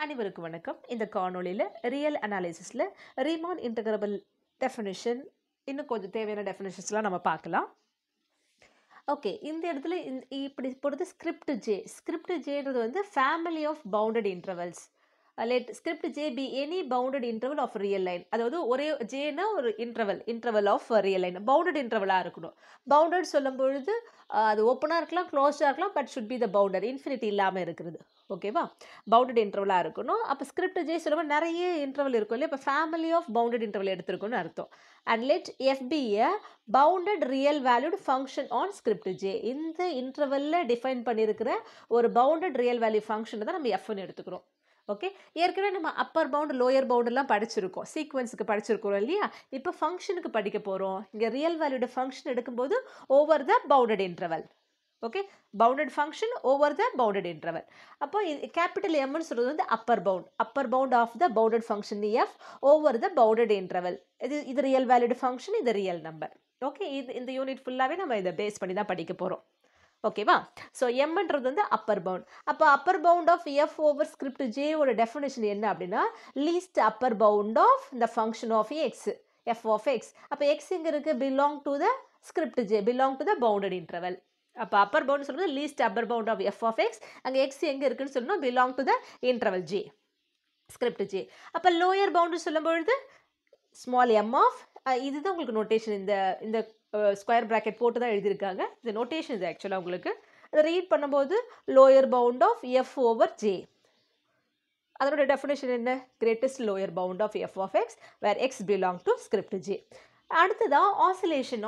அனைவருக்கும் வணக்கம். இந்த காணொளியில் ரியல் அனாலிசிஸில் ரீமான் இன்டகிரபிள் டெஃபினிஷன் இன்னும் கொஞ்சம் தேவையான டெஃபினிஷன்ஸ்லாம் நம்ம பார்க்கலாம். ஓகே, இந்த இடத்துல இப்படி போடுறது ஸ்கிரிப்ட் ஜேன்றது வந்து family of bounded intervals. Let script J be any bounded interval of real line. அதாவது ஒரே ஜேனா ஒரு interval of real line bounded இன்டர்வலாக இருக்கணும். பவுண்டட் சொல்லும் பொழுது அது ஓப்பனாக இருக்கலாம், க்ளோஸ்டாக இருக்கலாம், but should be the bounded, infinity இல்லாமல் இருக்கிறது. ஓகேவா? பவுண்டட் இன்டர்வலாக இருக்கணும். அப்போ ஸ்கிரிப்ட் ஜே சொல்லும்போது நிறைய இன்டர்வல் இருக்கும் இல்லையா? இப்போ ஃபேமிலி ஆஃப் பவுண்டட் இன்டர்வல் எடுத்துருக்கோன்னு அர்த்தம். And let F B a bounded real valued function on script J. இந்த இன்டர்வலில் டிஃபைன் பண்ணியிருக்கிற ஒரு பவுண்டட் ரியல் வேல்யூ ஃபங்க்ஷனை தான் நம்ம எஃப்னு எடுத்துக்கிறோம். ஓகே, ஏற்கனவே நம்ம அப்பர் பவுண்ட் லோயர் பவுண்டெல்லாம் படிச்சிருக்கோம், சீக்வன்ஸுக்கு படிச்சிருக்கோம் இல்லையா? இப்போ ஃபங்க்ஷனுக்கு படிக்க போகிறோம். இங்கே ரியல் வேல்யூட ஃபங்க்ஷன் எடுக்கும்போது over the bounded interval. Okay, bounded function over the bounded interval. அப்போ கேபிட்டல் எம்னு சொல்கிறது வந்து upper bound of the bounded function F over the bounded interval. இது ரியல் வேல்யூட ஃபங்க்ஷன், இது ரியல் நம்பர். ஓகே, இந்த unit ஃபுல்லாகவே நம்ம இதை பேஸ் பண்ணி தான் படிக்க போகிறோம். ஓகேவா? ஸோ எம்ன்றது வந்து அப்பர் பவுண்ட். அப்போ upper bound of F over script ஜேவோட டெஃபினேஷன் என்ன அப்படின்னா least upper bound of the function of x, f of x. அப்போ எக்ஸ் எங்கே இருக்குது? Belong to the script J, belong to the bounded interval. அப்போ upper bound சொல்கிறது least upper bound of f of x. அங்கே x எங்கே இருக்குன்னு சொல்லணும்? Belong to the interval J, script J. அப்போ லோயர் பவுண்டு சொல்லும் பொழுது ஸ்மால் எம் ஆஃப், இதுதான் உங்களுக்கு நோட்டேஷன். இந்த ஸ்கொயர் ப்ராக்கெட் போட்டு தான் எழுதியிருக்காங்க. இந்த நோட்டேஷன் இது ஆக்சுவலாக உங்களுக்கு அதை ரீட் பண்ணும்போது lower bound of F over J. அதோட டெஃபினேஷன் என்ன? Greatest lower bound of f of x where x belong to script J. அடுத்ததான் oscillation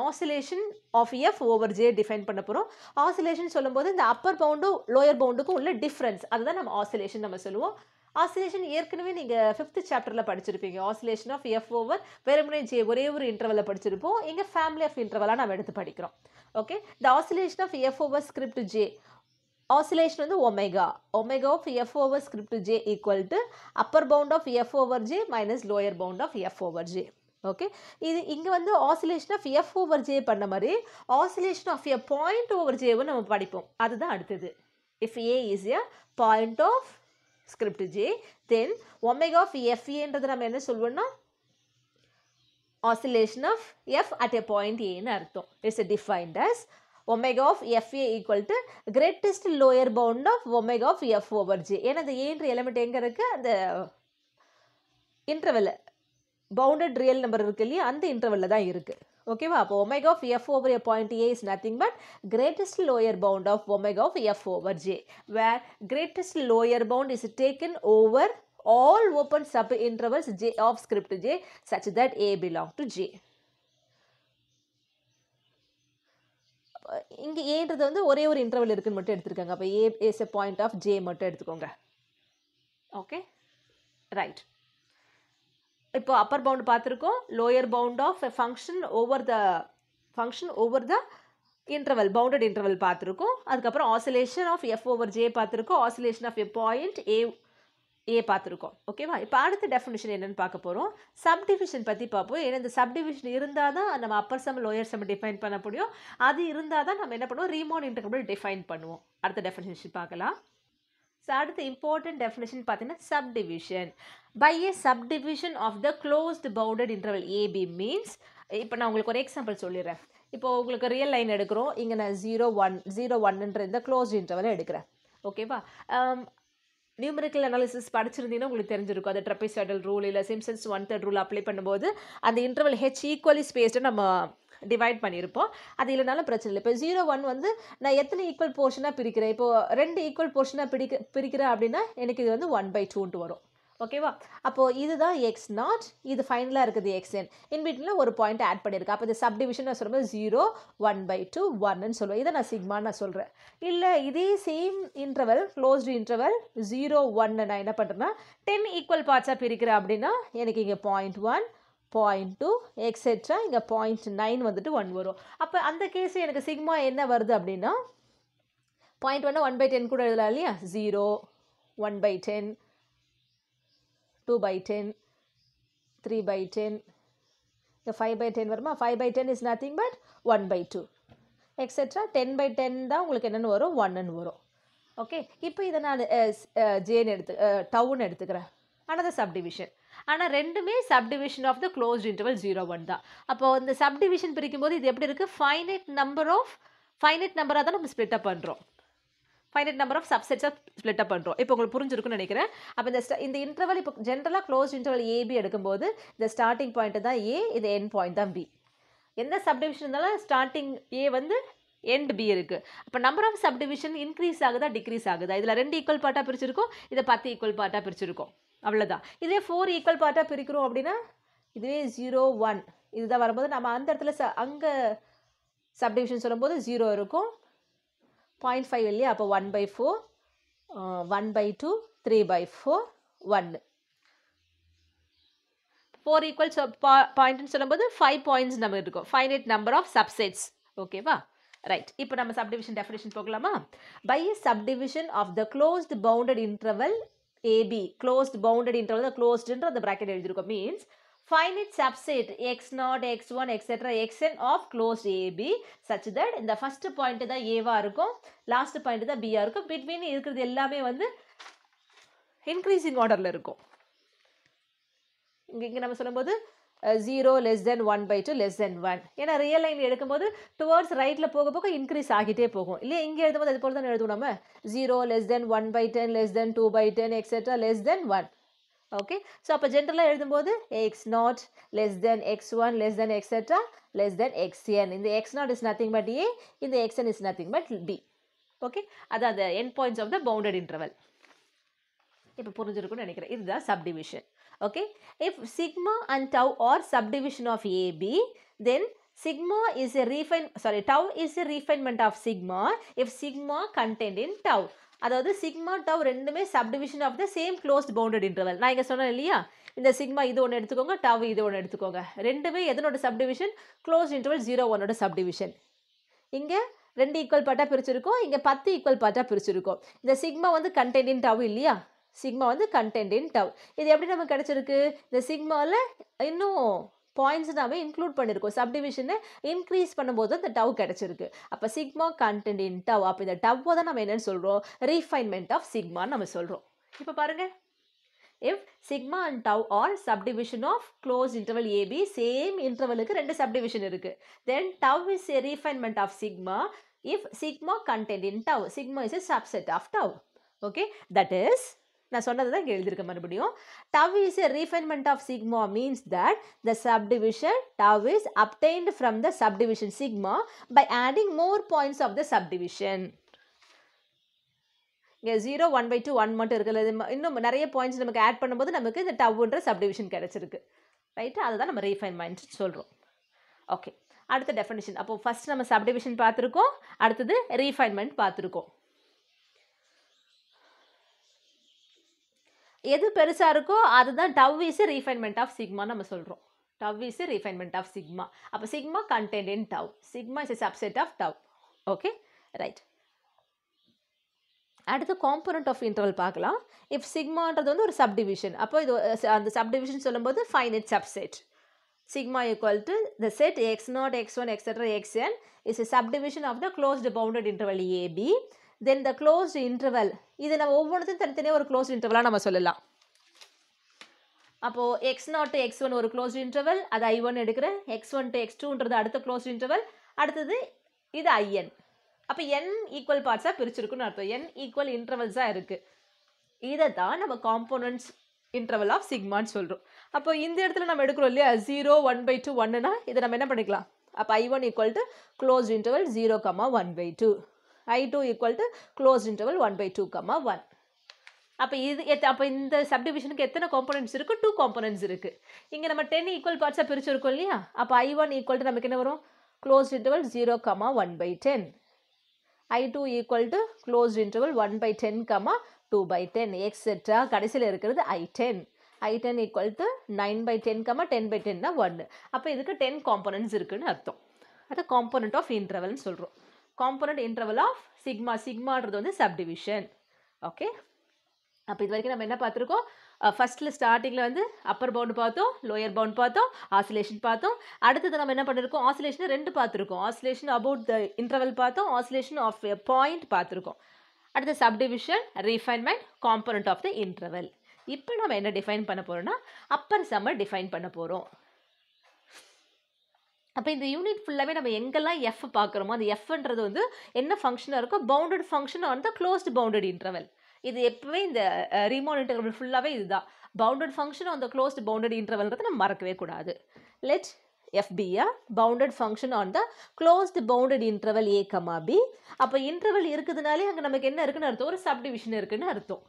of F over J define பண்ண போகிறோம். ஆசிலேஷன் சொல்லும்போது இந்த அப்பர் பவுண்டும் லோயர் பவுண்டுக்கும் உள்ள டிஃப்ரென்ஸ், அதுதான் நம்ம ஆசிலேஷன் நம்ம சொல்லுவோம். ஆசிலேஷன் ஏற்கனவே நீங்கள் 5th சாப்டரில் படிச்சிருப்பீங்க. ஆசிலேஷன் ஆஃப் எஃப் ஓவர் வெறுமனே ஜே ஒரே ஒரு இன்டர்வலில் படிச்சிருப்போம். இங்கே ஃபேமிலி ஆஃப் இன்டர்வலாக நம்ம எடுத்து படிக்கிறோம். Okay, the oscillation of F over script J, oscillation வந்து omega of F over script J equal to upper bound of F over J minus lower bound of F over J. Okay, இது இங்கே வந்து oscillation of F over J பண்ண மாதிரி oscillation of a point over ஜேவும் நம்ம படிப்போம். அதுதான் அடுத்தது. If a is a point of script j, then omega of fa என்றது நம்ம என்ன சொல்வோம்னா oscillation of f at a point a ன்னு அர்த்தம். It's defined as omega of fa equal to greatest lower bound of omega of f over j. ஏன்னா இந்த a என்ற element எங்கே இருக்குது? அந்த இன்டர்வல் பவுண்டட் ரியல் நம்பர் இருக்கு இல்லையா, அந்த இன்டர்வலில் தான் இருக்குது. ஓகேவா? அப்போ omega of f over a point a is nothing but greatest lower bound of omega of f over j, where greatest lower bound is taken over all open sub intervals j of script j such that a belong to j. இங்கே ஏன்றது வந்து ஒரே ஒரு interval இருக்குன்னு மட்டும் எடுத்துருக்காங்க. அப்போ a is a point of j மட்டும் எடுத்துக்கோங்க. Okay, right. இப்போ அப்பர் பவுண்ட் பார்த்துருக்கோம், lower bound of function over the interval, bounded interval பார்த்துருக்கோம். அதுக்கப்புறம் oscillation of F over J பார்த்துருக்கோம், oscillation of a point a பார்த்துருக்கோம். ஓகேவா? இப்போ அடுத்த டெஃபினிஷன் என்னென்னு பார்க்க போகிறோம். சப்டிவிஷன் பற்றி பார்ப்போம். ஏன்னா இந்த சப்டிவிஷன் இருந்தால் தான் நம்ம upper sum lower some define பண்ண முடியும். அது இருந்தால் தான் நம்ம என்ன பண்ணுவோம்? ரீமான் இன்டகிரபிள் டிஃபைன் பண்ணுவோம். அடுத்த டெஃபினிஷன் பார்க்கலாம். ஸோ அடுத்த இம்பார்ட்டன்ட் டெஃபினேஷன் பார்த்தீங்கன்னா subdivision. By a subdivision of the closed bounded interval AB means, இப்போ நான் உங்களுக்கு ஒரு எக்ஸாம்பிள் சொல்லிடுறேன். இப்போ உங்களுக்கு ரியல் லைன் எடுக்கிறோம். இங்கே நான் 0 1 இந்த க்ளோஸ்ட் இன்டர்வலை எடுக்கிறேன். ஓகேவா? நியூமரிக்கல் அனாலிசிஸ் படிச்சிருந்தீங்கன்னா உங்களுக்கு தெரிஞ்சிருக்கும். அது ட்ரெபசாய்டல் ரூல் இல்லை சிம்சன்ஸ் 1/3 ரூல் அப்ளை பண்ணும்போது அந்த இன்டர்வல் ஹெச் ஈக்குவலி ஸ்பேஸ்டு நம்ம டிவைட் பண்ணியிருப்போம். அது இல்லைனாலும் பிரச்சனை இல்லை. இப்போ 0 1 வந்து நான் எத்தனை ஈக்குவல் போர்ஷனாக பிரிக்கிறேன்? இப்போது 2 ஈக்குவல் போர்ஷனாக பிரிக்கிறேன் அப்படின்னா எனக்கு இது வந்து 1/2 வரும். ஓகேவா? அப்போது இதுதான் எக்ஸ் நாட், இது ஃபைனலாக இருக்குது எக்ஸ்என். இன்பிட்வீனில் ஒரு பாயிண்ட் ஆட் பண்ணியிருக்கேன். அப்போ இந்த சப்டிவிஷன் நான் சொல்லும்போது 0 1/2 1ன்னு சொல்லுவேன். இதை நான் சிக்மான்னு நான் சொல்கிறேன். இல்லை இதே சேம் இன்டர்வல் க்ளோஸ்டு இன்டர்வல் 0 1 நான் என்ன பண்ணுறேன்னா 10 ஈக்குவல் பார்ட்ஸாக பிரிக்கிறேன் அப்படின்னா எனக்கு இங்கே 0.1 0.2 எக்ஸெட்ரா இங்கே 0.9 வந்துட்டு 1 வரும். அப்போ அந்த கேஸ் எனக்கு சிக்மா என்ன வருது அப்படின்னா 0.1 1/10 கூட எழுதலாம் இல்லையா? 0 1/10 2/10 3/10 இங்கே 5/10 வருமா? 5/10 இஸ் நத்திங் பட் 1/2 எக்ஸெட்ரா 10/10 தான் உங்களுக்கு என்னென்னு வரும்? 1ன்னு வரும். ஓகே, இப்போ இதை நான் ஜேன்னு டவுன்னு எடுத்துக்கிறேன். another subdivision. ஆனால் ரெண்டுமே subdivision of the closed interval 0 1 தான். அப்போது இந்த சப்டிவிஷன் பிரிக்கும் போது இது எப்படி இருக்குது, ஃபைனைட் நம்பராக தான் நம்ம ஸ்ப்ளிட் அப் பண்ணுறோம். ஃபைனைட் நம்பர் ஆஃப் சப்செட்ஸாக ஸ்ப்ளிட் அப் பண்ணுறோம். இப்போ உங்களுக்கு புரிஞ்சிருக்குன்னு நினைக்கிறேன். அப்போ இந்த இன்டர்வல் இப்போ ஜென்ரலாக க்ளோஸ்ட் இன்டர்வல் ஏபி எடுக்கும்போது இந்த ஸ்டார்டிங் பாயிண்ட் தான் ஏ, இது எண்ட் பாயிண்ட் தான் பி. எந்த சப்டிவிஷன் இருந்தாலும் ஸ்டார்டிங் ஏ வந்து எண்ட் பி இருக்குது. அப்போ நம்பர் ஆஃப் சப்டிவிஷன் இன்க்ரீஸ் ஆகுதா டிக்ரீஸ் ஆகுதா, இதில் 2 ஈக்குவல் பார்ட்டாக பிரிச்சிருக்கோம், இதை 10 ஈக்குவல் பார்ட்டாக பிரிச்சிருக்கோம், அவ்வளோதான். இதே 4 ஈக்குவல் பார்ட்டாக பிரிக்கிறோம் அப்படின்னா இதுவே 0 1 இதுதான் வரும்போது நம்ம அந்த இடத்துல அங்கே சப்டிவிஷன் சொல்லும்போது 0 இருக்கும், 0.5 இல்லையா, அப்போ 1/4 1/2 3/4 1. 4 ஈக்குவல்ஸ் பாயிண்ட்னு சொல்லும்போது 5 பாயிண்ட்ஸ் நம்ம இருக்கும், ஃபைனைட் நம்பர் ஆஃப் சப்செட்ஸ். ஓகேவா, ரைட். இப்போ நம்ம சப்டிவிஷன் டெஃபினிஷன் போகலாமா. By a subdivision of the closed bounded interval AB, closed bounded interval, the closed interval, the bracket எழுதிருக்கோம், means finite subset x0 x1 etc xn of closed AB such that இந்த first point தான் A வா இருக்கும், last point தான் B ஆ இருக்கும், between இருக்கிறது எல்லாமே வந்து increasing orderல இருக்கும். இங்கே நம்ம சொல்லும்போது 0 less than 1/2 less than 1. ஏன்னா ரியல் லைன் எடுக்கும்போது டுவர்ட்ஸ் ரைட்டில் போக போக இன்க்ரீஸ் ஆகிட்டே போகும் இல்லையா. இங்கே எழுதும்போது அது போல் தான் எழுதுவோம் நம்ம, 0 less than 1/10 less than 2/10 etc less than 1. Okay, so அப்போ ஜென்ரலாக எழுதும்போது x0 less than x1 less than etc less than xn. இந்த x0 is nothing but A, இந்த xn is nothing but B. Okay, அதான் the end points of the bounded interval. இப்போ புரிஞ்சிருக்குன்னு நினைக்கிறேன். இதுதான் subdivision. Okay, if sigma and tau are subdivision of AB, then sigma is a tau is a refinement of sigma if sigma contained in tau. அதாவது sigma tau ரெண்டுமே subdivision of the same closed bounded interval. நான் இங்கே சொன்னேன் இல்லையா, இந்த sigma இது ஒன்று எடுத்துக்கோங்க, tau இது ஒன்று எடுத்துக்கோங்க, ரெண்டுமே எதனோட subdivision, closed interval 0 1 ஓட subdivision. இங்கே 2 ஈக்குவல் பார்ட்டாக பிரிச்சிருக்கோம், இங்கே 10 ஈக்குவல் பார்ட்டாக பிரிச்சிருக்கோம். இந்த sigma வந்து contained in tau இல்லையா, சிக்மா வந்து கண்டென்ட் இன் டவ். இது எப்படி நமக்கு கிடச்சிருக்கு, இந்த சிக்மாவில் இன்னும் பாயிண்ட்ஸ் நாம இன்க்ளூட் பண்ணியிருக்கோம், சப்டிவிஷனை இன்க்ரீஸ் பண்ணும்போது இந்த டவ் கிடச்சிருக்கு. அப்போ சிக்மா கண்டென்ட் இன் டவ், அப்போ இந்த டவ்வை தான் நம்ம என்னென்னு சொல்கிறோம், ரீஃபைன்மெண்ட் ஆஃப் சிக்மான்னு நம்ம சொல்கிறோம். இப்போ பாருங்கள், if sigma and tau are subdivision of close interval AB, same இன்டர்வலுக்கு 2 சப்டிவிஷன் இருக்குது, then tau is a refinement of sigma if sigma contained in tau, sigma is a subset of tau. Okay, that is நான் சொன்னது தான் இங்கே எழுதியிருக்கேன் மறுபடியும். Tau is a refinement of sigma means that the subdivision tau is obtained from the subdivision sigma by adding more points of the subdivision. இங்கே 0 1/2 1 மட்டும் இருக்குல்ல, இன்னும் நிறைய பாயிண்ட்ஸ் நமக்கு ஆட் பண்ணும்போது நமக்கு இந்த டவுன்ற சப்டிவிஷன் கிடச்சிருக்கு, ரைட்டு. அதை தான் நம்ம ரீஃபைன்மெண்ட் சொல்கிறோம். ஓகே, அடுத்த டெஃபினிஷன். அப்போது ஃபஸ்ட் நம்ம சப்டிவிஷன் பார்த்துருக்கோம், அடுத்தது ரீஃபைன்மெண்ட் பார்த்துருக்கோம். எது பெருசாக இருக்கோ அதுதான் tau is refinement of sigma நம்ம சொல்கிறோம். Tau is refinement of sigma. அப்போ sigma contained in tau, sigma is a subset of tau. Okay, right. அடுத்து காம்போனன்ட் ஆஃப் இன்டர்வல் பார்க்கலாம். இஃப் சிக்மான்றது வந்து ஒரு சப்டிவிஷன், அப்போ இது அந்த சப்டிவிஷன் சொல்லும்போது finite subset. Sigma equal to the set x0 x1 etc xn is a subdivision of the closed bounded interval AB. Then the closed interval, இது நம்ம ஒவ்வொன்றுத்தையும் தனித்தனியாக ஒரு க்ளோஸ்ட் இன்டர்வலாக நம்ம சொல்லலாம். அப்போது x0 to x1 ஒரு க்ளோஸ்ட் இன்டர்வல், அது I1 எடுக்கிறேன், x1 to x2ன்றது அடுத்த க்ளோஸ்ட் இன்டர்வல், அடுத்தது இது IN. அப்போ n ஈக்குவல் பார்ட்ஸாக பிரிச்சிருக்குன்னு அர்த்தம், n ஈக்குவல் இன்டர்வல்ஸாக இருக்குது. இதை தான் நம்ம காம்போனன்ட்ஸ் இன்டர்வல் ஆஃப் சிக்மான்னு சொல்கிறோம். அப்போ இந்த இடத்துல நம்ம எடுக்கிறோம் இல்லையா, 0 1/2 1னா இதை நம்ம என்ன பண்ணிக்கலாம், அப்போ I1 equal to closed interval 0, 1/2, I2 equal to closed interval 1/2, 1. அப்போ அப்போ இந்த சப்டிவிஷனுக்கு எத்தனை காம்போனன்ட்ஸ் இருக்குது, 2 காம்போனன்ட்ஸ் இருக்குது. இங்கே நம்ம 10 ஈக்குவல் பார்ட்ஸாக பிரிச்சிருக்கோம் இல்லையா, அப்போ I1 ஈக்குவல் டு நமக்கு என்ன வரும், closed interval 0, 1/10. I2 equal to closed interval 1/10, 2/10 etcetera. கடைசியில் இருக்கிறது I10. I10 equal to 9/10, 10/10 1. அப்போ இதுக்கு 10 காம்போனன்ட்ஸ் இருக்குதுன்னு அர்த்தம். அதை காம்போனன்ட் ஆஃப் இன்டர்வல்னு சொல்கிறோம். காம்போனன்ட் இன்டர்வல் ஆஃப் சிக்மா, சிக்மான்றது வந்து சப்டிவிஷன். ஓகே, அப்போ இது வரைக்கும் நம்ம என்ன பார்த்துருக்கோம், ஃபஸ்ட்டில் ஸ்டார்டிங்கில் வந்து அப்பர் பவுண்ட் பார்த்தோம், லோயர் பவுண்ட் பார்த்தோம், ஆசிலேஷன் பார்த்தோம். அடுத்தது நம்ம என்ன பண்ணியிருக்கோம், ஆசிலேஷனை 2 பார்த்துருக்கோம். ஆசிலேஷன் அபவுட் த இன்டர்வல் பார்த்தோம், ஆசிலேஷன் ஆஃப் எ பாயிண்ட் பார்த்துருக்கோம். அடுத்து subdivision, refinement, component of the interval. இப்போ நம்ம என்ன டிஃபைன் பண்ண போகிறோம்னா அப்பர் சம்மை டிஃபைன் பண்ண போகிறோம். அப்போ இந்த யூனிட் ஃபுல்லாகவே நம்ம எங்கெல்லாம் எஃப் பார்க்குறோமோ அந்த எஃப்ன்றது வந்து என்ன ஃபங்க்ஷனாக இருக்கோ bounded function on the closed bounded interval. இது எப்போவே இந்த ரீமான் இன்டர்வல் ஃபுல்லாகவே இதுதான் bounded function on the closed bounded இன்டர்வல்ன்றதை நம்ம மறக்கவே கூடாது. Let f be a bounded function on the closed bounded interval a comma b. அப்போ இன்டர்வல் இருக்குதுனாலே அங்கே நமக்கு என்ன இருக்குன்னு அர்த்தம், ஒரு சப்டிவிஷன் இருக்குன்னு அர்த்தம்.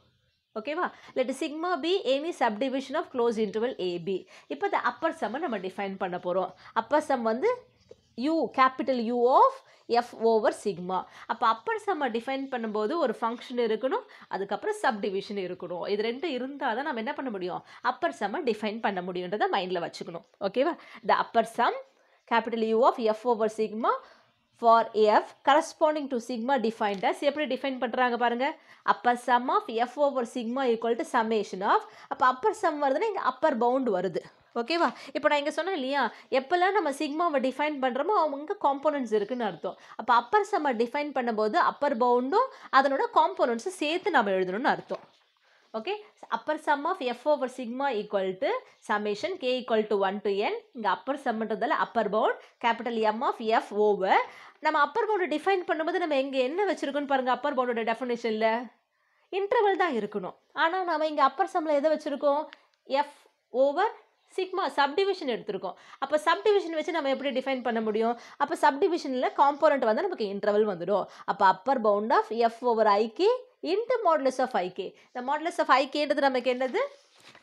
ஓகேவா? Let sigma P any subdivision of close interval AB. இப்போ இந்த அப்பர் சம்மை நம்ம டிஃபைன் பண்ண போகிறோம். அப்பர் சம் வந்து u, capital U of F over sigma. அப்போ அப்பர் சம்மை டிஃபைன் பண்ணும்போது ஒரு ஃபங்க்ஷன் இருக்கணும், அதுக்கப்புறம் சப்டிவிஷன் இருக்கணும். இது ரெண்டும் இருந்தால் தான் நம்ம என்ன பண்ண முடியும், அப்பர் சம்மை டிஃபைன் பண்ண முடியுன்றதை மைண்டில் வச்சுக்கணும். ஓகேவா? The upper sum capital U of F over sigma for f corresponding to sigma defined as எப்படி டிஃபைன் பண்ணுறாங்க பாருங்கள். upper sum of f over sigma equal to summation of. அப்போ அப்பர் சம் வருதுன்னா இங்கே அப்பர் பவுண்ட் வருது. ஓகேவா? இப்போ நான் இங்கே சொன்னேன் இல்லையா, எப்போல்லாம் நம்ம சிக்மாவை டிஃபைன் பண்ணுறோமோ அவங்க காம்போனன்ட்ஸ் இருக்குன்னு அர்த்தம். அப்போ அப்பர் சம்மை டிஃபைன் பண்ணும்போது அப்பர் பவுண்டும் அதனோட காம்போனன்ட்ஸும் சேர்த்து நம்ம எழுதணும்னு அர்த்தம். Okay, upper sum of F over sigma equal to summation k equal to 1 to n. இங்கே அப்பர் சம்ன்றதால upper bound capital M of F over. நம்ம அப்பர் பவுண்டை டிஃபைன் பண்ணும்போது நம்ம இங்கே என்ன வச்சுருக்கோன்னு பாருங்கள். அப்பர் பவுண்டோட டெஃபினேஷனில் இன்டர்வல் தான் இருக்கணும். ஆனால் நம்ம இங்கே அப்பர் சம்மில் எதை வச்சுருக்கோம், எஃப் ஓவர் சிக்மா சப்டிவிஷன் எடுத்திருக்கோம். அப்போ சப்டிவிஷன் வச்சு நம்ம எப்படி டிஃபைன் பண்ண முடியும், அப்போ சப்டிவிஷனில் காம்போனண்ட் வந்து நமக்கு இன்டர்வல் வந்துடும். அப்போ upper bound of F over IK into modulus of IK. இந்த மாடுலஸ் ஆஃப் ஐகேன்றது நமக்கு என்னது,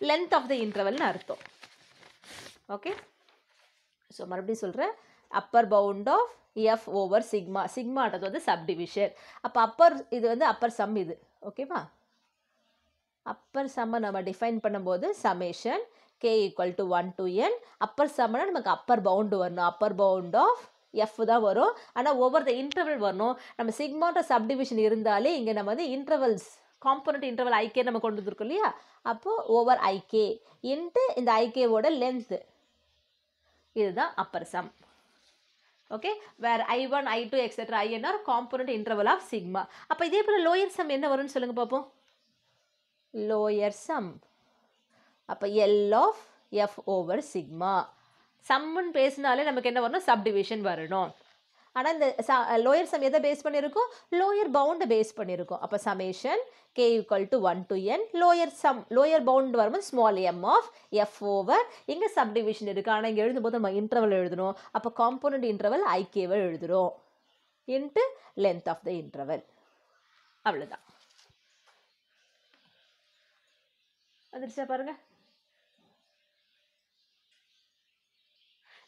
லென்த் ஆஃப் த இன்டர்வல்னு அர்த்தம். ஓகே, ஸோ மறுபடியும் சொல்கிறேன், upper bound of F over sigma. சிக்மான்றது வந்து சப்டிவிஷன். அப்போ அப்பர் இது வந்து அப்பர் சம் இது. ஓகேவா? அப்பர் சம்மை நம்ம டிஃபைன் பண்ணும்போது summation k equal to 1 to n. Upper சம்னா நமக்கு அப்பர் பவுண்டு வரணும். அப்பர் பவுண்ட் ஆஃப் எஃப் தான் வரும், ஆனால் ஓவர் த இன்டர்வல் வரணும். நம்ம சிக்மான்ற சப்டிவிஷன் இருந்தாலே இங்கே நம்ம வந்து இன்டர்வல்ஸ் காம்போனண்ட் இன்டர்வல் ஐகே நம்ம கொண்டு வந்துருக்கோம் இல்லையா, அப்போது ஓவர் ஐகே இன்ட்டு இந்த ஐகேவோட லென்த்து, இதுதான் upper sum. Okay, where I1, I2 etcetera IN are component interval of sigma. அப்போ இதே போல் லோயர் சம் என்ன வரும்னு சொல்லுங்கள் பார்ப்போம். லோயர் சம் அப்போ L of F over sigma. சம்முன்னு பேசினாலே நமக்கு என்ன வரணும், சப்டிவிஷன் வரணும். ஆனால் இந்த லோயர் சம் எதை பேஸ் பண்ணியிருக்கோம், லோயர் பவுண்டை பேஸ் பண்ணியிருக்கோம். அப்போ summation k equal to 1 to n. Lower sum lower bound வரும்போது small m of F over. இங்கே சப்டிவிஷன் இருக்குது, ஆனால் இங்கே எழுதும்போது நம்ம இன்டர்வல் எழுதணும். அப்போ காம்போனண்ட் இன்டர்வல் ஐகேவை எழுதுகிறோம் into length of the interval. அவ்வளோதான். வந்துருச்சா பாருங்கள்.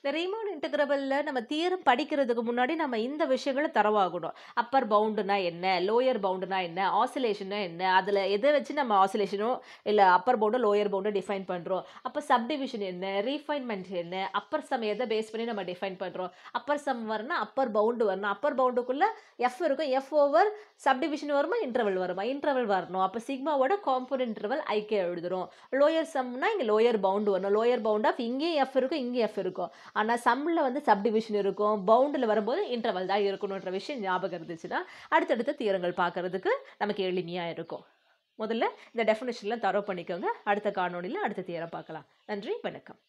இந்த ரீமான் இன்டகிரபிளில் நம்ம தியரம் படிக்கிறதுக்கு முன்னாடி நம்ம இந்த விஷயங்களை தரவாகணும். அப்பர் பவுண்டுனா என்ன, லோயர் பவுண்டுனா என்ன, ஆசிலேஷனா என்ன, அதில் எதை வச்சு நம்ம ஆசிலேஷனோ இல்லை அப்பர் பவுண்டோ லோயர் பவுண்டோ டிஃபைன் பண்ணுறோம். அப்போ சப்டிவிஷன் என்ன, ரீஃபைன்மெண்ட் என்ன, அப்பர் சம் எதை பேஸ் பண்ணி நம்ம டிஃபைன் பண்ணுறோம். அப்பர் சம் வரணும், அப்பர் பவுண்டு வரணும். அப்பர் பவுண்டுக்குள்ளே எஃப் இருக்கும், எஃப் ஓவர் சப்டிவிஷன் வருமா, இன்டர்வல் வருமா, இன்டர்வல் வரணும். அப்போ சிக்மாவோட காம்போனன்ட் இன்டர்வல் ஐகே எழுதுகிறோம். லோயர் சம்னா இங்கே லோயர் பவுண்டு வரணும். லோயர் பவுண்ட் ஆஃப் இங்கேயும் எஃப் இருக்கும், இங்கேயும் எஃப் இருக்கும். ஆனால் சம்மில் வந்து சப்டிவிஷன் இருக்கும், பவுண்டில் வரும்போது இன்டர்வல் தான் இருக்கணுன்ற விஷயம் ஞாபகம் இருந்துச்சுன்னா அடுத்தடுத்த தியரங்கள் பார்க்கறதுக்கு நமக்கு எளிமையாக இருக்கும். முதல்ல இந்த டெஃபினேஷன்லாம் தரவு பண்ணிக்கோங்க. அடுத்த காணொளியில் அடுத்த தியரம் பார்க்கலாம். நன்றி, வணக்கம்.